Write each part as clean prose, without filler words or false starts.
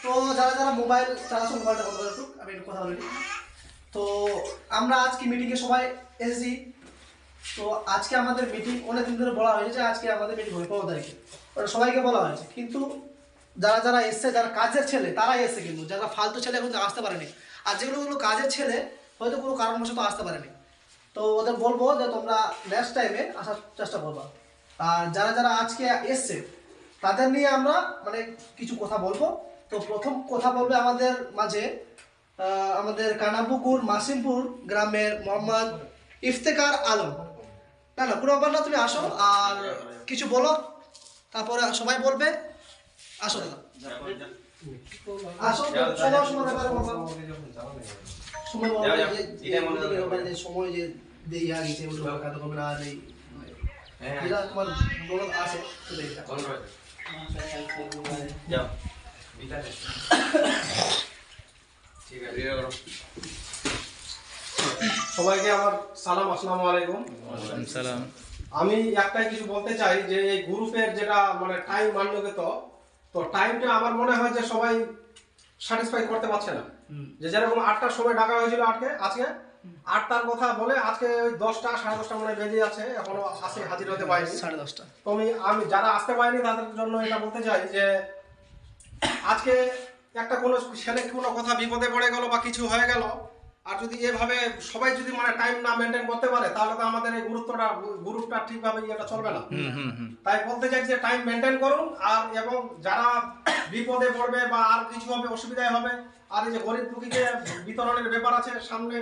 তো যারা যারা মোবাইল চালাচ্ছ মোবাইলটা বন্ধ করে একটু, আমি একটু কথা বলি। তো আমরা আজকে মিটিংয়ে সবাই এসেছি। তো আজকে আমাদের মিটিং অনেকদিন ধরে বলা হয়েছে যে আজকে আমাদের মিটিং হবে 15 তারিখে, ওটা সবাইকে বলা হয়েছে। কিন্তু যারা যারা এসছে, যারা কাজের ছেলে তারাই এসছে, কিন্তু যারা ফালতু ছেলে এখন আসতে পারেনি। আর যেগুলো কাজের ছেলে হয়তো কোনো কারণবশত আসতে পারেনি, তো ওদের বলবো যে তোমরা নেক্সট টাইমে আসার চেষ্টা করবা। আর যারা যারা আজকে এসছে তাদের নিয়ে আমরা মানে কিছু কথা বলবো। তো প্রথম কথা বলবে আমাদের মাঝে আমাদের কানাপুকুর মাসিমপুর গ্রামের মোহাম্মদ ইফতেখার আলম। না না কোনো ব্যাপার না, তুমি আসো আর কিছু বলো, তারপরে সবাই বলবে। আসো দাদা, আসো। সময় সময় ব্যাপারে বলবো, সময় সময় যে দিয়ে গেছে ওগুলো কাজ করবে না। আর এই যেটা তোমার বড় আছে সবাইকে আমার সালাম, আসসালামু আলাইকুম। সালাম। আমি একটাই কিছু বলতে চাই যে এই গ্রুপের যেটা মানে টাইম মান্যগত, তো টাইমটা আমার মনে হয় যে সবাই স্যাটিসফাই করতে পারছে না। যে যেরকম 8টার সময় ডাকা হয়েছিল আজকে 8টার কথা বলে আজকে ওই 10টা 10:30 মনে বেজে যাচ্ছে, এখনো আসে হাজির হতে পারিনি 10:30। তো আমি যারা আসতে পারিনি তাদের জন্য এটা বলতে চাই যে আজকে একটা কোনো ছেলে কোনো কথা বিপদে পড়ে গেল বা কিছু হয়ে গেল, আর যদি এভাবে সবাই যদি মানে টাইম না মেনটেন করতে পারে তাহলে তো আমাদের এই গ্রুপটা ঠিকভাবে এটা চলবে না। তাই বলতে চাই যে টাইম মেনটেন করুন। আর এবং যারা বিপদে পড়বে বা আর কিছু হবে অসুবিধায় হবে, আর এই যে গরিব দুঃখীকে বিতরণের ব্যাপার আছে সামনে,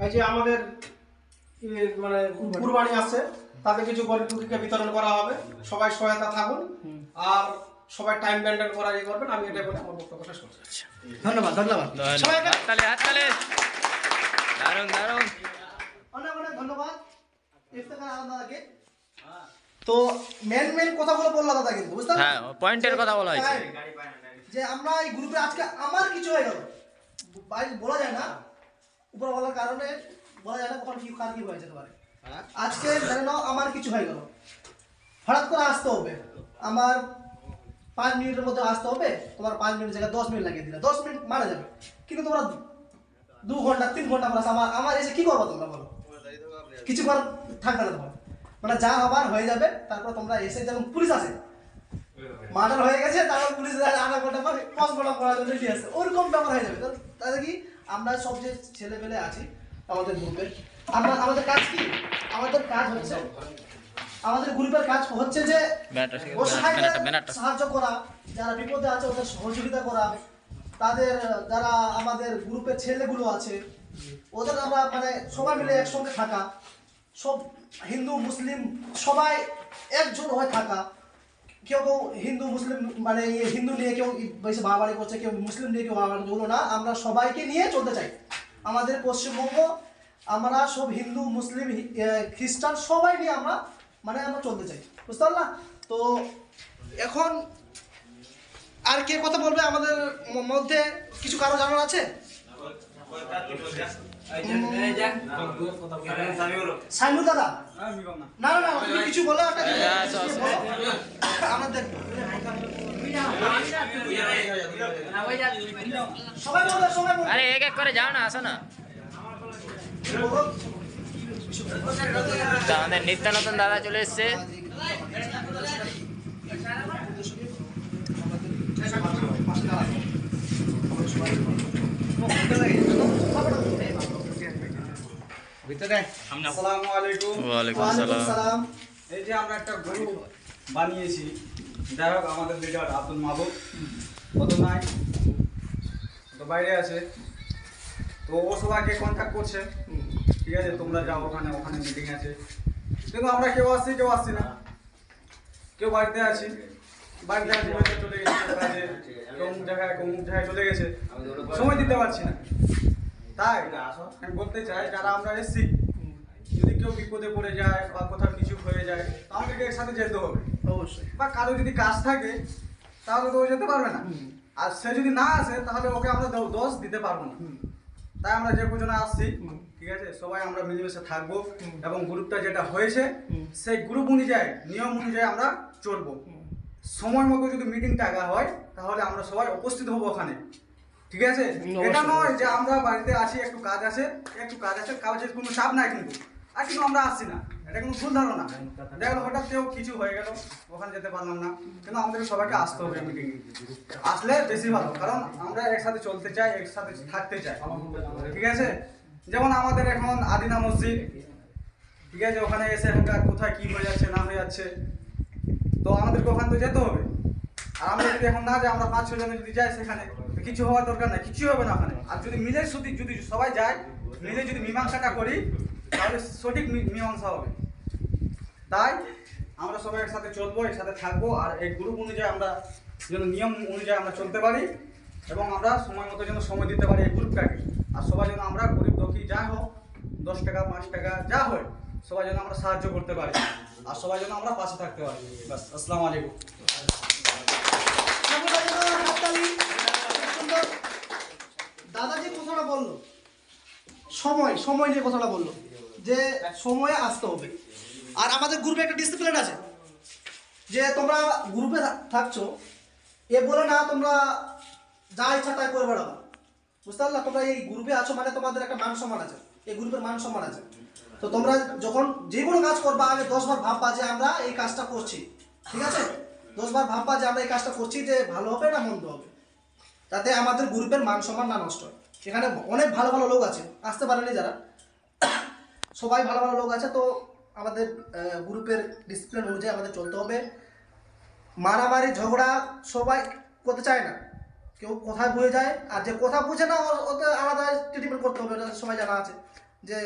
এই যে আমাদের মানে কুরবানি আসছে, তাতে কিছু গরিব দুঃখীকে বিতরণ করা হবে। সবাই সহায়তা থাকুন আর সবাই টাইম মেনটেন করা করবেন। আমি এটা বলে আমার বক্তব্য শেষ করছি। ধন্যবাদ ধন্যবাদ সবাই, হাততালি। দারুণ দারুণ, অনেক অনেক ধন্যবাদ ইফতেখার আলম দাদাকে। তো মেন কথাগুলো বললাম দাদা, কিন্তু বুঝতে পারলেন? হ্যাঁ, পয়েন্টের কথা বলা হয়েছে যে আমরা এই গ্রুপে আজকে আমার কিছু হয়ে গেল, বলা যায় না, উপর বলার কারণে বলা যায় না কখন কি কার কি হয়ে যেতে পারে। আজকে ধরে নাও আমার কিছু হয়ে গেল, হঠাৎ করে আসতে হবে, আমার 5 মিনিটের মধ্যে আসতে হবে। তোমার 5 মিনিট জায়গায় 10 মিনিট লাগিয়ে দিলে 10 মিনিট মারা যাবে, কিন্তু তোমরা 2 ঘন্টা 3 ঘন্টা প্লাস আমার এসে কি করবো তোমরা বলো? কিছু করার থাকবে না তোমার, মানে যা হবার হয়ে যাবে। তারপর তোমরা এসে যেমন পুলিশ আসে, মার্ডার হয়ে গেছে, তারপর পুলিশ আধা ঘন্টা পর 5 ঘন্টা পর রেডি আসে, ওরকম ব্যাপার হয়ে যাবে। তাহলে কি আমরা সব যে ছেলেপেলে আছি আমাদের গ্রুপে, আমাদের কাজ কি? আমাদের কাজ হচ্ছে, আমাদের গ্রুপের কাজ হচ্ছে যে সাহায্য করা, যারা বিপদে আছে ওদের সহযোগিতা করা, তাদের যারা আমাদের গ্রুপের ছেলেগুলো আছে ওদের আমরা মানে সবাই মিলে একসঙ্গে থাকা, সব হিন্দু মুসলিম সবাই একজন হয়ে থাকা। কেউ কেউ হিন্দু মুসলিম মানে হিন্দু নিয়ে কেউ বেশি বাড়াবাড়ি করছে, কেউ মুসলিম নিয়ে কেউ বাড়াবাড়ি করছে, না, আমরা সবাইকে নিয়ে চলতে চাই। আমাদের পশ্চিমবঙ্গ আমরা সব হিন্দু মুসলিম খ্রিস্টান সবাই নিয়ে আমরা চলতে চাই, বুঝতে পারলাম? তো এখন আর কে কথা বলবে আমাদের মধ্যে? কিছু কারো জানার আছে? সাইমুল দাদা, না না তুমি কিছু বলো, একটা আমাদের সবাই বলবে, সবাই বলবে। আরে এক এক করে যাও না, আসো না। আমাদের নিত্য নতুন দাদা চলে এসছে। আসসালামু আলাইকুম। ওয়ালাইকুম আসসালাম। এই যে আমরা একটা গ্রুপ বানিয়েছি, যাই হোক আমাদের লিডার আব্দুল মাহবুব কত নাই, তো বাইরে আছে, তো ও সবাইকে কন্ট্যাক্ট করছে, ঠিক আছে তোমরা যাও ওখানে মিটিং আছে। কিন্তু আমরা কেউ আসছি না, কেউ বাড়িতে আছি বাড়িতে চলে গেছে কাজে, অমুক জায়গায় চলে গেছে, সময় দিতে পারছি না। তাই আমি বলতে চাই যারা আমরা এসছি, যদি কেউ বিপদে পড়ে যায় বা কোথাও কিছু হয়ে যায় তাহলে একসাথে যেতে হবে অবশ্যই। বা কারো যদি কাজ থাকে তাহলে তো ও যেতে পারবে না, আর সে যদি না আসে তাহলে ওকে আমরা দোষ দিতে পারবো না। তাই আমরা যে দুজনে আসছি, ঠিক আছে, সবাই আমরা মিলেমিশে থাকবো এবং গ্রুপটা যেটা হয়েছে সেই গ্রুপ অনুযায়ী নিয়ম অনুযায়ী আমরা চলবো। সময় মতো যদি মিটিং টাকা হয় তাহলে আমরা সবাই উপস্থিত হবো ওখানে, ঠিক আছে? এটা নয় যে আমরা বাড়িতে আসি একটু কাজ আছে কাজের কোনো চাপ নাই কিন্তু আর কিন্তু আমরা আসছি না, এটা কিন্তু ভুল ধারণা। দেখো হঠাৎ কেউ কিছু হয়ে গেল, ওখানে যেতে পারলাম না, কিন্তু আমাদের সবাইকে আসতে হবে মিটিংয়ে, আসলে বেশি ভালো, কারণ আমরা একসাথে চলতে চাই, একসাথে থাকতে চাই, ঠিক আছে? যেমন আমাদের এখন আদিনা মসজিদ, ঠিক আছে, ওখানে এসে এখানকার কোথায় কি হয়ে যাচ্ছে না হয়ে যাচ্ছে, তো আমাদেরকে ওখানে তো যেতে হবে। আর আমরা যদি এখন না যাই, আমরা 5-6 জনে যদি যাই সেখানে, তো কিছু হওয়ার দরকার নাই, কিছু হবে না ওখানে। আর যদি মিলে যদি সবাই যায়, মিলে যদি মীমাংসাটা করি তাহলে সঠিক মীমাংসা হবে। তাই আমরা সবাই একসাথে চলবো, একসাথে থাকবো, আর এই গ্রুপ অনুযায়ী আমরা যেন নিয়ম অনুযায়ী আমরা চলতে পারি এবং আমরা সময় মতো যেন সময় দিতে পারি এই গ্রুপটাকে। আর সবাই যেন আমরা গরিব দুঃখী যা হোক, 10 টাকা 5 টাকা যা হয়, সবাই যেন আমরা সাহায্য করতে পারি আর সবাই যেন আমরা পাশে থাকতে পারি। বাস, আসসালামু আলাইকুম। দাদা যে কথাটা বললো, সময় নিয়ে কথাটা বললো যে সময়ে আসতে হবে। আর আমাদের গ্রুপে একটা ডিসিপ্লিন আছে যে তোমরা গ্রুপে থাকছো, এ বলে না তোমরা যা ইচ্ছা তাই করে বেড়াবো, বুঝতে পারলা? তোমরা এই গ্রুপে আছো মানে তোমাদের একটা মান সম্মান আছে, এই গ্রুপের মান সম্মান আছে। তো তোমরা যখন যে কোনো কাজ করবা আগে 10 বার ভাববা যে আমরা এই কাজটা করছি, ঠিক আছে? 10 বার ভাববা যে আমরা এই কাজটা করছি যে ভালো হবে না মন্দ হবে, যাতে আমাদের গ্রুপের মান সম্মান না নষ্ট হয়। সেখানে অনেক ভালো ভালো লোক আছে, আসতে পারেনি যারা, সবাই ভালো ভালো লোক আছে। তো আমাদের গ্রুপের ডিসিপ্লিন অনুযায়ী আমাদের চলতে হবে। মারামারি ঝগড়া সবাই করতে চায় না, কেউ কোথায় বুঝে যায়, আর যে কথা বুঝে না ওদের আলাদা ট্রিটমেন্ট করতে হবে, সবাই জানা আছে যে